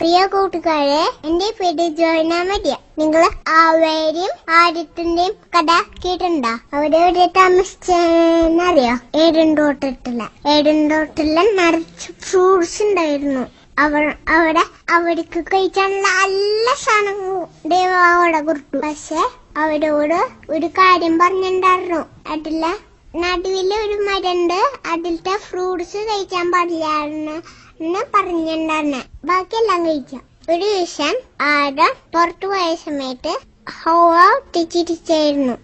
പ്രിയ കൂട്ടുകാരെ, എന്റെ പേര് ജോയിന മരിയ. നിങ്ങൾ ആവേരെയും ആദ്യത്തിന്റെയും കഥ കേട്ടിട്ടുണ്ടോ? അവിടെ എവിടെ താമസിച്ചറിയോ? ഏടൻതോട്ടിലെ നിറച്ച് ഫ്രൂട്ട്സ് ഉണ്ടായിരുന്നു. അവിടെ അവർക്ക് കഴിക്കാനുള്ള നല്ല സാധനങ്ങൾ ദൈവം അവിടെ കൊടുത്തു. പക്ഷെ അവരോട് ഒരു കാര്യം പറഞ്ഞിട്ടുണ്ടായിരുന്നു. അതിലെ നടുവില് ഒരു മരണ്ട്, അതിലത്തെ ഫ്രൂട്ട്സ് കഴിക്കാൻ പാടില്ലായിരുന്നു പറഞ്ഞിട്ടുണ്ടായിരുന്നെ. ബാക്കിയെല്ലാം കഴിക്കാം. ഒരു ദിവസം ആദം പുറത്തു പോയ സമയത്ത് ഹവ്വ തിരിച്ചായിരുന്നു.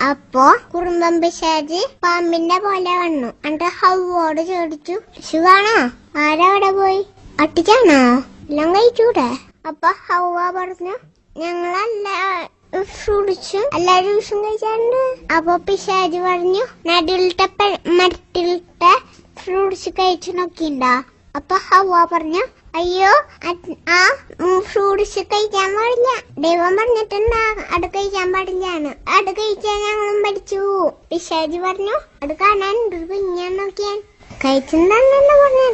അപ്പോ കുറുമ്പൻ പിശാച് പാമ്പിന്റെ പോലെ വന്നു. എന്നിട്ട് ഹവ്വോട് ചോദിച്ചു, സുഖാണോ? ആരവിടെ പോയി? അട്ടിച്ചാണോ? എല്ലാം കഴിച്ചൂടെ? അപ്പൊ ഹവ്വ പറഞ്ഞു, ഞങ്ങളല്ല ഫ്രൂട്ട്സും എല്ലാ ജ്യൂസും കഴിച്ചാറുണ്ട്. അപ്പൊ പിശാച് പറഞ്ഞു, മരത്തിലത്തെ ഫ്രൂട്ട്സ് കഴിച്ചു നോക്കിണ്ടാ? അപ്പൊ ഹവ്വ പറഞ്ഞു, അയ്യോ ആ ഫ്രൂട്ട്സ് കഴിക്കാൻ പാടില്ല, ദൈവം പറഞ്ഞിട്ടുണ്ടാ അത് കഴിക്കാൻ പാടില്ലാണ്. അത് കഴിച്ചാൽ ഞങ്ങളും പഠിച്ചു. പിശാച് പറഞ്ഞു, അത് കാണാൻ കുഞ്ഞാൻ നോക്കിയാൻ കഴിച്ചിട്ടുണ്ടെന്നല്ല പറഞ്ഞു.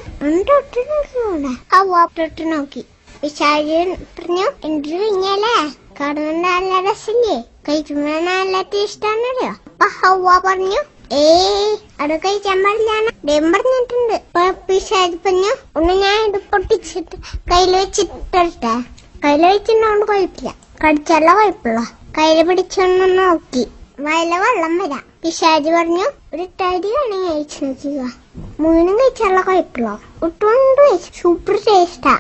തൊട്ട് നോക്കിയൂടെ? ഹവ്വ തൊട്ട് നോക്കി. പിശാച് പറഞ്ഞു, എന്തൊരു കുഞ്ഞാലേ, കാണുന്ന നല്ല രസല്ലേ, കഴിക്കുമ്പോ നല്ല ടേസ്റ്റാണല്ലോ. അപ്പൊ ഹവ്വ പറഞ്ഞു, അത് കഴിക്കാൻ പാടില്ലാണ്, ദൈവം പറഞ്ഞിട്ടുണ്ട്. പിശാച് പറഞ്ഞു, ഒന്ന് ഞാൻ ഇത് പൊട്ടിച്ചിട്ട് കയ്യിൽ വെച്ചിട്ടെ. കയ്യിൽ വെച്ചിട്ടുണ്ടോണ്ട് കുഴപ്പമില്ല, കടിച്ചല്ല കുഴപ്പമില്ല. കയ്യിൽ പിടിച്ചൊന്ന് നോക്കി വയല വെള്ളം വരാം. പിശാച് പറഞ്ഞു, ഒരു തരി വേണമെങ്കിൽ കഴിച്ചു നോക്കുക, മൂന്നും കഴിച്ചാലുള്ള കുഴപ്പമില്ല. ഒട്ടുകൊണ്ട് കഴിച്ചു, സൂപ്പർ ടേസ്റ്റാ.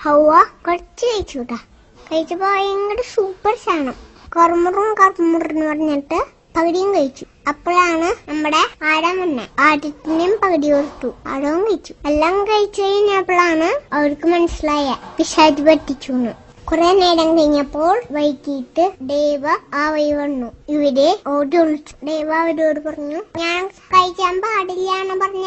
ഹവ്വ കുറച്ച് കഴിച്ചുകൂട്ടാ. കഴിച്ചപ്പോ ഭയങ്കര സൂപ്പർ സാധനം. കറുമുറെന്ന് പറഞ്ഞിട്ട് പകുതിയും കഴിച്ചു. അപ്പോഴാണ് നമ്മുടെ ആദം വന്നെ. ആദ്യത്തിനും പകുതി കൊടുത്തു, ആദവും കഴിച്ചു. എല്ലാം കഴിച്ചു കഴിഞ്ഞപ്പോഴാണ് അവർക്ക് മനസ്സിലായ പിശാച് പറ്റിച്ചു. കുറെ നേരം കഴിഞ്ഞപ്പോൾ വൈകിട്ട് ദൈവ ആ വഴി വന്നു. ഇവരെ ഓടി ഒളിച്ചു. ദൈവ അവരോട് പറഞ്ഞു, ഞാൻ കഴിക്കാൻ പാടില്ലാന്ന് പറഞ്ഞ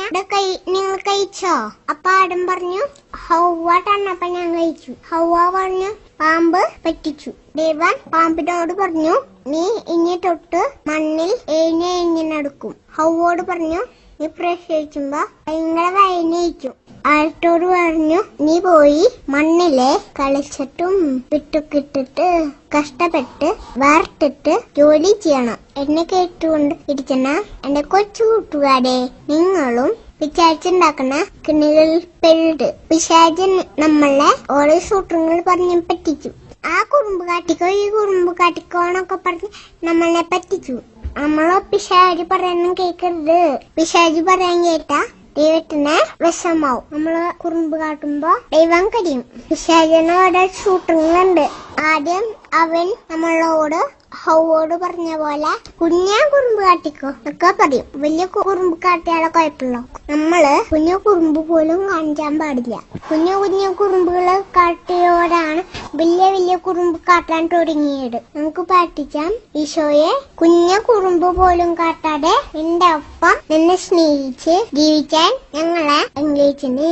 നിങ്ങൾ കഴിച്ചോ? അപ്പൊ ആദം പറഞ്ഞു, ഹവ്വ തന്നപ്പോ ഞാൻ കഴിച്ചു. ഹവ്വ പറഞ്ഞു, പാമ്പ് പറ്റിച്ചു. ദൈവൻ പാമ്പിനോട് പറഞ്ഞു, നീ ഇനി തൊട്ട് മണ്ണിൽ എഴിഞ്ഞ് നടക്കും. ഹവ്വോട് പറഞ്ഞു, നീ പ്രസവിക്കുമ്പോ ഭയങ്കര വയനയിക്കും. ആഴത്തോട് പറഞ്ഞു, നീ പോയി മണ്ണിലെ കളിച്ചിട്ടും വിട്ടുകിട്ടിട്ട് കഷ്ടപ്പെട്ട് വാർത്തിട്ട് ജോലി ചെയ്യണം. എന്നെ കേട്ടുകൊണ്ട് ഇരിക്കുന്ന എന്റെ കൊച്ചു കൂട്ടുകാരെ, നിങ്ങളും പിശാചുണ്ടാക്കുന്ന കിണികളിൽ പെരുട്. പിശാചൻ നമ്മളെ ഓരോ സൂത്രങ്ങൾ പറഞ്ഞ് പറ്റിച്ചു. ആ കുറുമ്പ് കാട്ടിക്കോ ഈ കുറുമ്പ് കാട്ടിക്കോന്നൊക്കെ പറഞ്ഞ് നമ്മളെ പറ്റിച്ചു. നമ്മളോ പിശാച് പറയാനും കേക്കരുത്. പിശാച് പറയാൻ കേട്ടാ ദൈവത്തിന് വിഷമാവും. നമ്മള് കുറുമ്പ് കാട്ടുമ്പോ ദൈവം കരിയും. പിശാചിന് ഓരോ സൂത്രങ്ങളുണ്ട്. ആദ്യം അവൻ നമ്മളോട് ഹവ്വോട് പറഞ്ഞ പോലെ കുഞ്ഞാ കുറുമ്പ് കാട്ടിക്കോ ഒക്കെ പറയും. വലിയ കുറുമ്പ് കാട്ടിയാലോ കുഴപ്പമില്ല. നമ്മള് കുഞ്ഞു കുറുമ്പ് പോലും കാണിക്കാൻ പാടില്ല. കുഞ്ഞു കുറുമ്പുകള് കാട്ടിയോടാണ് വലിയ കുറുമ്പ് കാട്ടാൻ തുടങ്ങിയത്. നമുക്ക് പ്രാർത്ഥിക്കാം. ഈശോയെ, കുഞ്ഞു കുറുമ്പ് പോലും കാട്ടാതെ എന്റെ ഒപ്പം നിന്നെ സ്നേഹിച്ച് ജീവിക്കാൻ ഞങ്ങളെ അനുഗ്രഹിച്ചേ.